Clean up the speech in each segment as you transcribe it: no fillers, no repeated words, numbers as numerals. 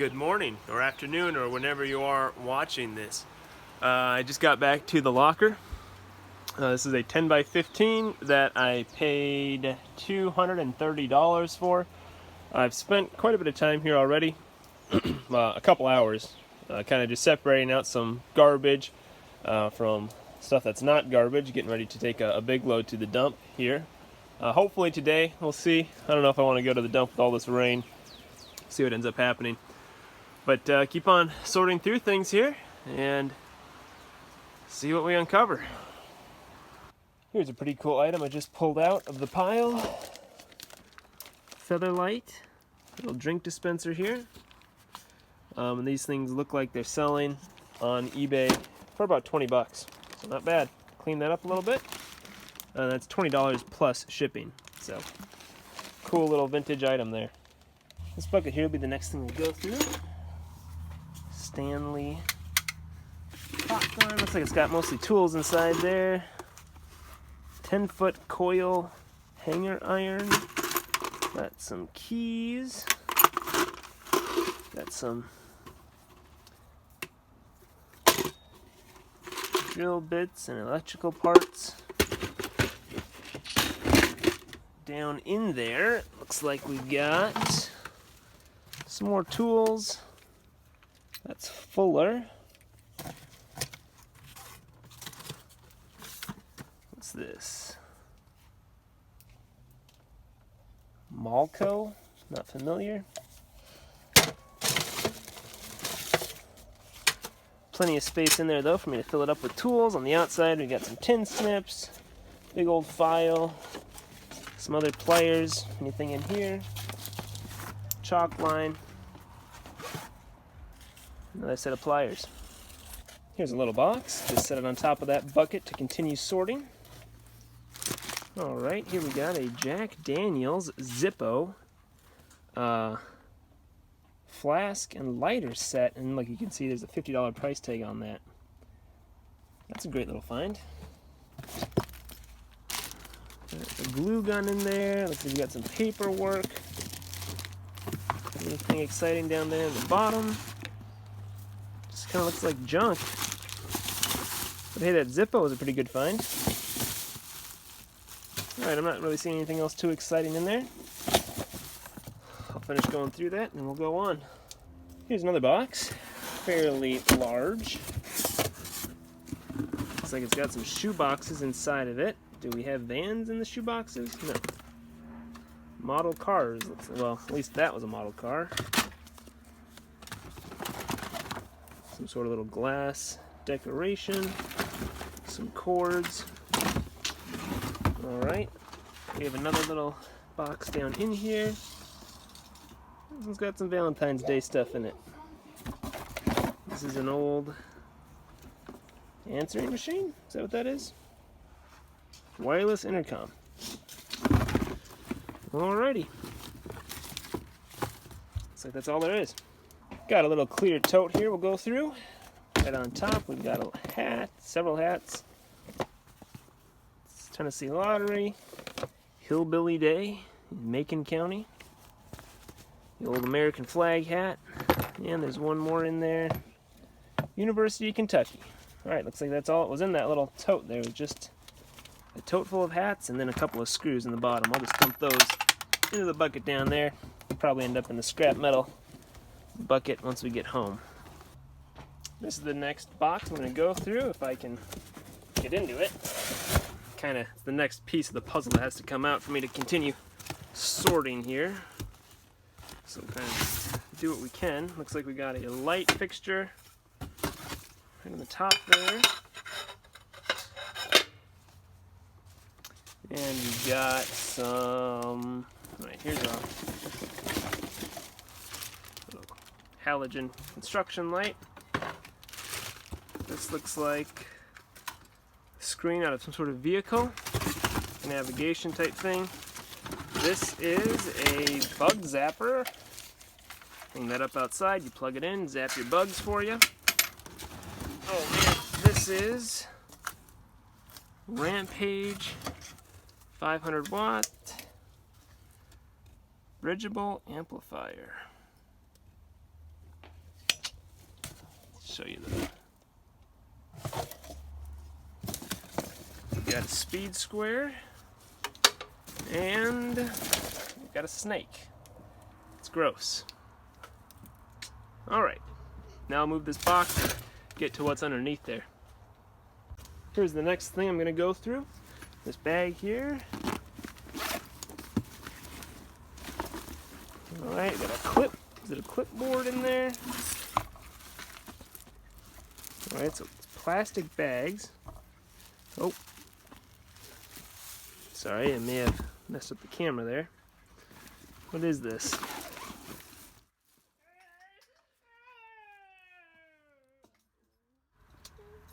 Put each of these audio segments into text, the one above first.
good morning or afternoon or whenever you are watching this. I just got back to the locker. This is a 10 by 15 that I paid $230 for. I've spent quite a bit of time here already, a couple hours, kind of just separating out some garbage from stuff that's not garbage, getting ready to take a big load to the dump here. Hopefully today, we'll see. I don't know if I want to go to the dump with all this rain, see what ends up happening. But keep on sorting through things here and see what we uncover. Here's a pretty cool item I just pulled out of the pile. Featherlight, little drink dispenser here. And these things look like they're selling on eBay for about 20 bucks. So not bad. Clean that up a little bit. That's $20 plus shipping. So cool little vintage item there. This bucket here will be the next thing we go through. Stanley popcorn. Looks like it's got mostly tools inside there. 10-foot coil hanger iron. Got some keys. Got some drill bits and electrical parts. Down in there, looks like we got some more tools. That's Fuller. What's this? Malco? Not familiar. Plenty of space in there though for me to fill it up with tools. On the outside we got some tin snips, big old file, some other pliers, anything in here, chalk line, another set of pliers. Here's a little box, just set it on top of that bucket to continue sorting. Alright, here we got a Jack Daniels Zippo flask and lighter set, and like you can see there's a $50 price tag on that. That's a great little find. There's a glue gun in there. Looks like we got some paperwork. Anything exciting down there in the bottom? Just kind of looks like junk. But hey, that Zippo is a pretty good find. Alright, I'm not really seeing anything else too exciting in there. I'll finish going through that and we'll go on. Here's another box. Fairly large. Looks like it's got some shoe boxes inside of it. Do we have vans in the shoe boxes? No. Model cars. Well, at least that was a model car. Some sort of little glass decoration. Some cords. Alright. We have another little box down in here. This one's got some Valentine's Day stuff in it. This is an old answering machine? Is that what that is? Wireless intercom. Alrighty. Looks like that's all there is. Got a little clear tote here we'll go through. Right on top we've got a hat, several hats. It's Tennessee Lottery, Hillbilly Day in Macon County. The old American flag hat. And there's one more in there. University of Kentucky. Alright, looks like that's all it was in that little tote there. It was just a tote full of hats and then a couple of screws in the bottom. I'll just dump those into the bucket down there. They'll probably end up in the scrap metal bucket once we get home. This is the next box I'm going to go through if I can get into it. Kind of the next piece of the puzzle that has to come out for me to continue sorting here. So kind of do what we can. Looks like we got a light fixture right on the top there. And we got some, right, here's a little halogen construction light. This looks like a screen out of some sort of vehicle, navigation type thing. This is a bug zapper. Hang that up outside, you plug it in, zap your bugs for you. Oh man, this is Rampage 500 watt bridgeable amplifier. show you the. We've got a speed square, and we've got a snake. It's gross. All right, now I'll move this box and get to what's underneath there. Here's the next thing I'm going to go through. This bag here. All right, got a clip. Is it a clipboard in there? All right, so it's plastic bags. Oh, sorry, I may have messed up the camera there. What is this?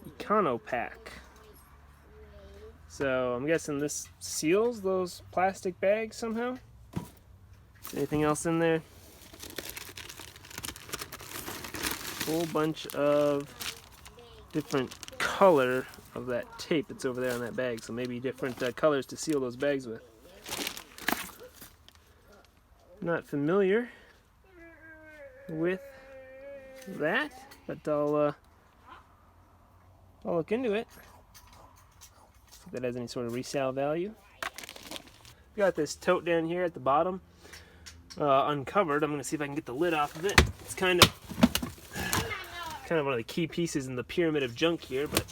Econopack. So I'm guessing this seals those plastic bags somehow. Anything else in there? Whole bunch of different color of that tape that's over there on that bag. So maybe different colors to seal those bags with. Not familiar with that, but I'll look into it. See if that has any sort of resale value. Got this tote down here at the bottom, uncovered. I'm going to see if I can get the lid off of it. It's kind of one of the key pieces in the pyramid of junk here, but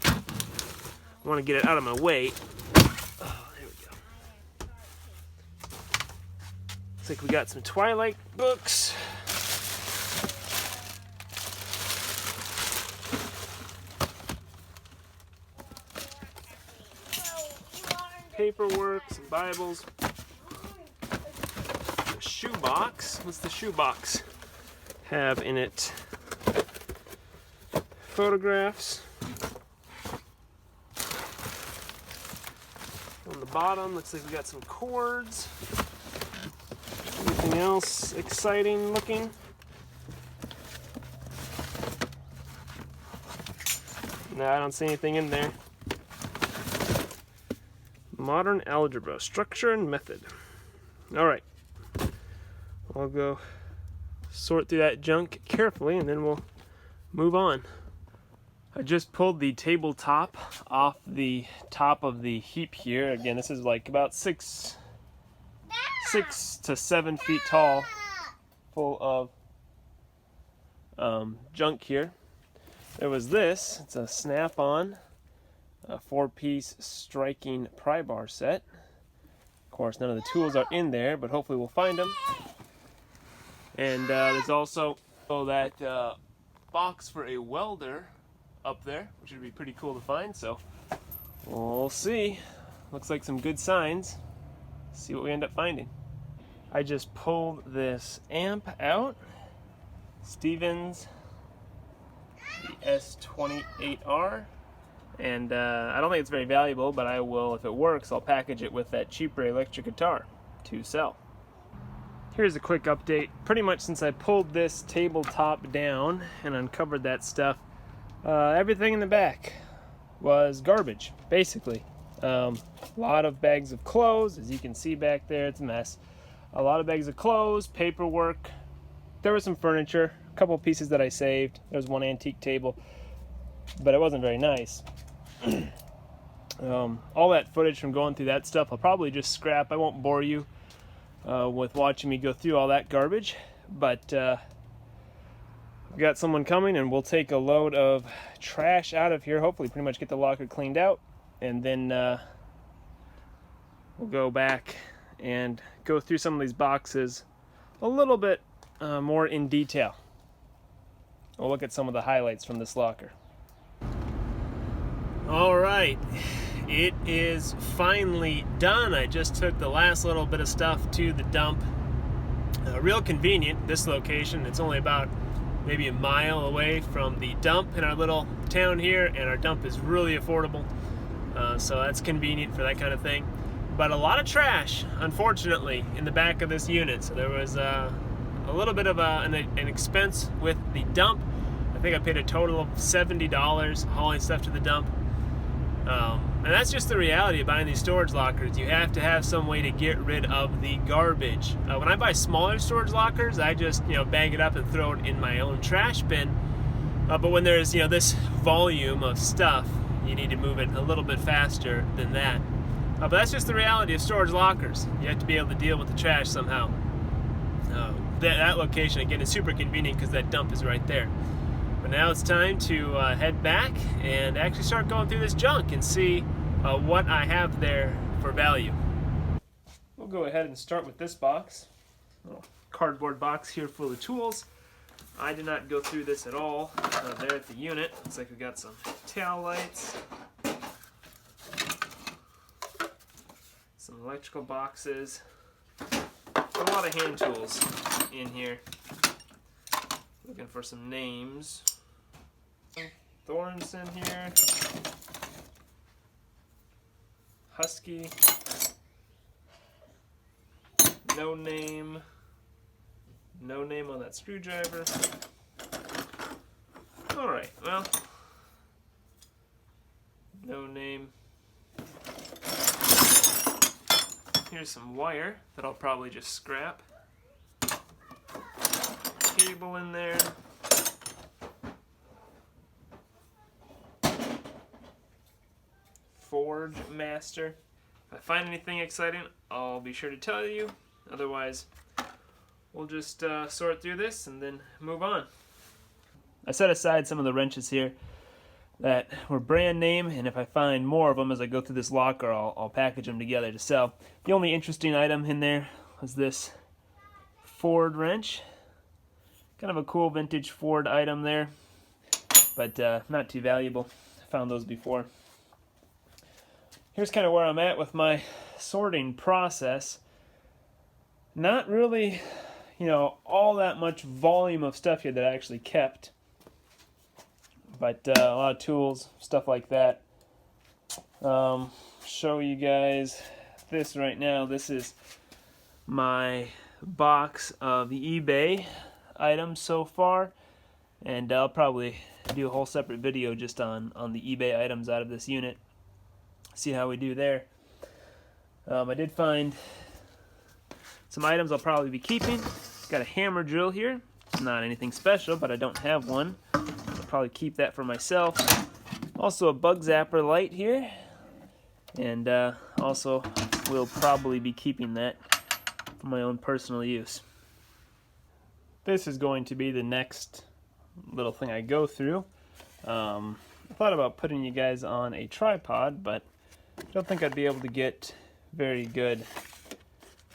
I want to get it out of my way. Oh, there we go. Looks like we got some Twilight books. Paperwork, some Bibles. A shoebox. What's the shoebox have in it? Photographs. On the bottom, looks like we got some cords. Anything else exciting looking? No, I don't see anything in there. Modern algebra, structure and method. All right, I'll go sort through that junk carefully and then we'll move on. I just pulled the tabletop off the top of the heap here. Again, this is like about 6 to 7 feet tall, full of junk here. There was this. It's a Snap-on, a 4-piece striking pry bar set. Of course, none of the tools are in there, but hopefully we'll find them. And there's also that box for a welder up there, which would be pretty cool to find, so we'll see. Looks like some good signs. See what we end up finding. I just pulled this amp out, Stevens, the S28R, and I don't think it's very valuable, but I will, if it works, I'll package it with that cheaper electric guitar to sell. Here's a quick update. Pretty much since I pulled this tabletop down and uncovered that stuff, everything in the back was garbage, basically. A lot of bags of clothes, as you can see back there, it's a mess. A lot of bags of clothes, paperwork. There was some furniture, a couple of pieces that I saved. There was one antique table, but it wasn't very nice. All that footage from going through that stuff I'll probably just scrap. I won't bore you with watching me go through all that garbage, but we've got someone coming and we'll take a load of trash out of here, hopefully pretty much get the locker cleaned out, and then we'll go back and go through some of these boxes a little bit more in detail. We'll look at some of the highlights from this locker. All right, it is finally done. I just took the last little bit of stuff to the dump. Real convenient, this location. It's only about maybe a mile away from the dump in our little town here, and our dump is really affordable, so that's convenient for that kind of thing. But a lot of trash, unfortunately, in the back of this unit. So there was a little bit of an expense with the dump. I think I paid a total of $70 hauling stuff to the dump. And that's just the reality of buying these storage lockers. You have to have some way to get rid of the garbage. When I buy smaller storage lockers, I just bag it up and throw it in my own trash bin. But when there's this volume of stuff, you need to move it a little bit faster than that. But that's just the reality of storage lockers. You have to be able to deal with the trash somehow. That location again is super convenient because that dump is right there. But now it's time to head back and actually start going through this junk and see what I have there for value. We'll go ahead and start with this box. Little cardboard box here full of tools. I did not go through this at all there at the unit. Looks like we got some tail lights, some electrical boxes, a lot of hand tools in here. Looking for some names. Thorns in here. Husky. No name. No name on that screwdriver. Alright, well. No name. Here's some wire that I'll probably just scrap. Cable in there. Forge Master. If I find anything exciting, I'll be sure to tell you. Otherwise, we'll just sort through this and then move on. I set aside some of the wrenches here that were brand name, and if I find more of them as I go through this locker, I'll package them together to sell. The only interesting item in there was this Ford wrench. Kind of a cool vintage Ford item there, but not too valuable. I found those before. Here's kind of where I'm at with my sorting process. Not really, all that much volume of stuff here that I actually kept. But a lot of tools, stuff like that. Show you guys this right now. This is my box of eBay items so far. And I'll probably do a whole separate video just on the eBay items out of this unit. See how we do there. I did find some items I'll probably be keeping. Got a hammer drill here. It's not anything special, but I don't have one. I'll probably keep that for myself. Also a bug zapper light here. And also will probably be keeping that for my own personal use. This is going to be the next little thing I go through. I thought about putting you guys on a tripod, but I don't think I'd be able to get very good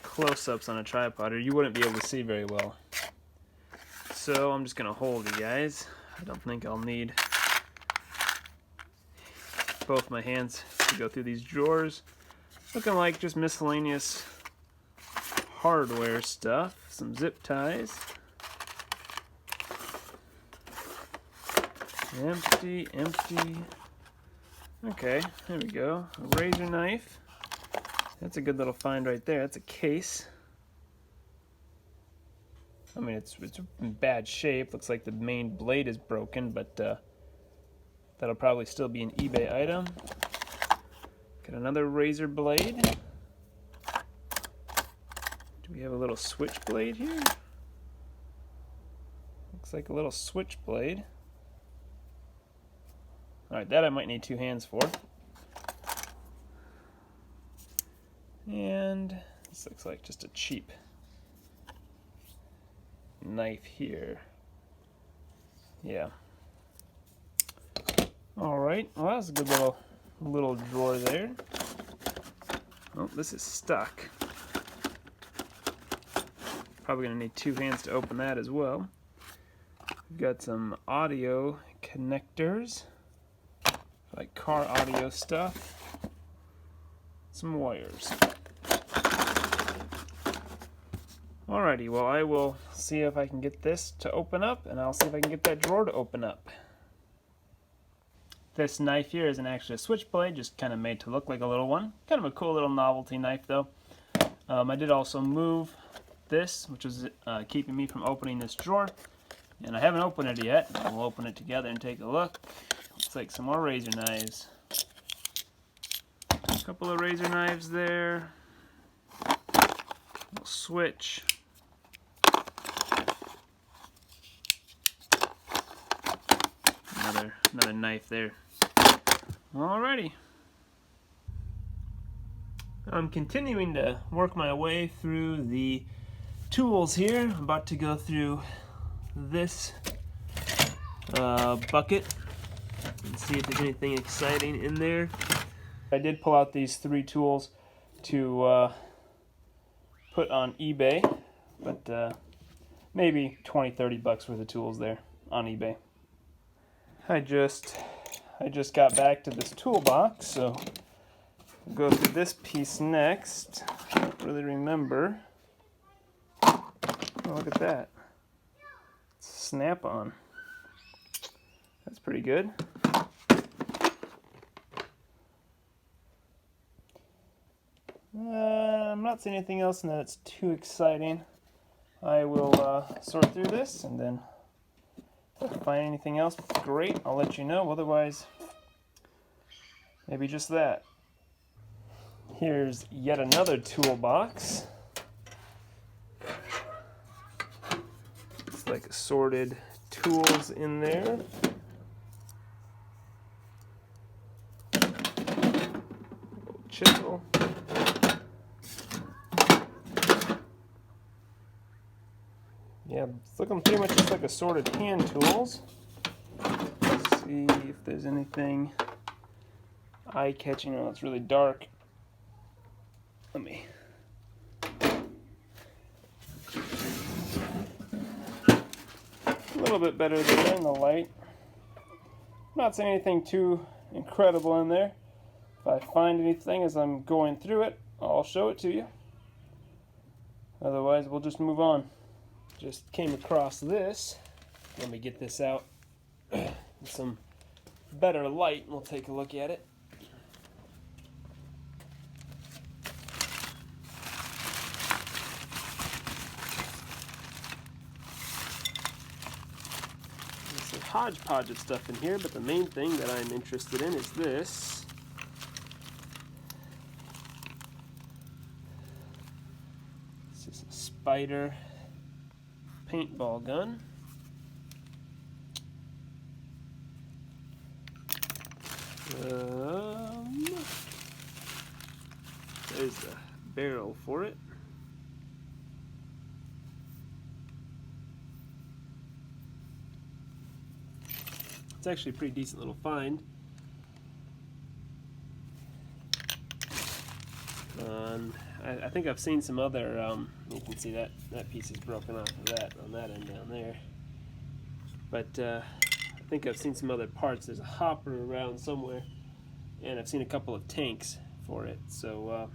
close-ups on a tripod, or you wouldn't be able to see very well. So I'm just going to hold you guys. I don't think I'll need both my hands to go through these drawers. Looking like just miscellaneous hardware stuff. Some zip ties. Empty, empty. Okay, there we go. A razor knife. That's a good little find right there. That's a case. I mean, it's in bad shape. Looks like the main blade is broken, but that'll probably still be an eBay item. Got another razor blade. Do we have a little switchblade here? Looks like a little switchblade. Alright, that I might need two hands for. And this looks like just a cheap knife here. Yeah. Alright, well that's a good little drawer there. Oh, this is stuck. Probably gonna need two hands to open that as well. We've got some audio connectors, like car audio stuff. Some wires. Alrighty, well I will see if I can get this to open up, and I'll see if I can get that drawer to open up. This knife here isn't actually a switchblade, just kind of made to look like a little one. Kind of a cool little novelty knife though. I did also move this, which was keeping me from opening this drawer. And I haven't opened it yet. We'll open it together and take a look. Looks like some more razor knives. A couple of razor knives there. Little switch. another knife there. Alrighty. I'm continuing to work my way through the tools here. I'm about to go through this bucket and see if there's anything exciting in there. I did pull out these 3 tools to put on eBay, but maybe 20-30 bucks worth of tools there on eBay. I just got back to this toolbox, so I'll go through this piece next. I don't really remember. Oh, look at that. Snap-on. That's pretty good. I'm not seeing anything else in that it's too exciting. I will sort through this, and then if I find anything else great, I'll let you know. Otherwise, maybe just that. Here's yet another toolbox. It's like assorted tools in there. Chisel. Yeah, it's looking pretty much just like assorted hand tools. Let's see if there's anything eye-catching. Oh, it's really dark. Let me. A little bit better there in the light. Not seeing anything too incredible in there. If I find anything as I'm going through it, I'll show it to you. Otherwise, we'll just move on. Just came across this. Let me get this out with some better light and we'll take a look at it. There's a hodgepodge of stuff in here, but the main thing that I'm interested in is this. This is a Spyder paintball gun. There's the barrel for it. It's actually a pretty decent little find. I think I've seen some other, you can see that piece is broken off of that on that end down there. But I think I've seen some other parts. There's a hopper around somewhere, and I've seen a couple of tanks for it. So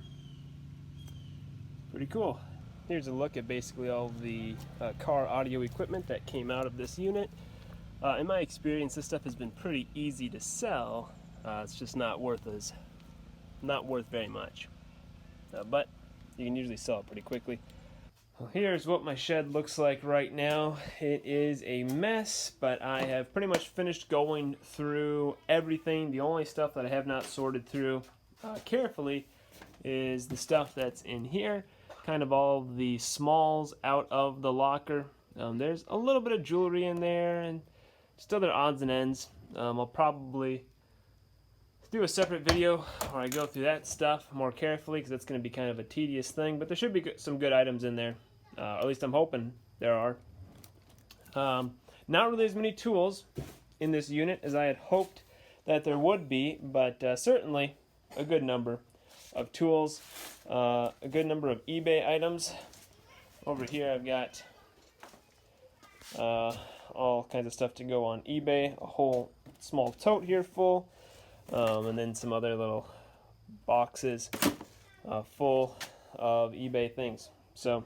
pretty cool. Here's a look at basically all the car audio equipment that came out of this unit. In my experience, this stuff has been pretty easy to sell. It's just not worth very much. But you can usually sell it pretty quickly. Well, here's what my shed looks like right now. It is a mess, but I have pretty much finished going through everything. The only stuff that I have not sorted through carefully is the stuff that's in here, kind of all the smalls out of the locker. There's a little bit of jewelry in there and just other odds and ends. I'll probably do a separate video where I go through that stuff more carefully, because that's going to be kind of a tedious thing, but there should be some good items in there. At least I'm hoping there are. Not really as many tools in this unit as I had hoped that there would be, but certainly a good number of tools, a good number of eBay items. Over here I've got all kinds of stuff to go on eBay, a whole small tote here full. And then some other little boxes full of eBay things. So,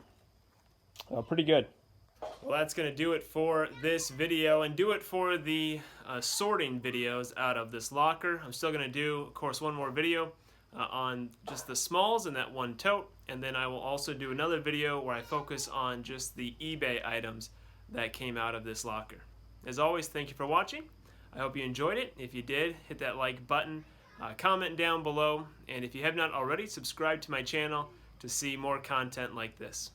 pretty good. Well, that's going to do it for this video and do it for the sorting videos out of this locker. I'm still going to do, of course, one more video on just the smalls in that one tote. And then I will also do another video where I focus on just the eBay items that came out of this locker. As always, thank you for watching. I hope you enjoyed it. If you did, hit that like button, comment down below, and if you have not already, subscribe to my channel to see more content like this.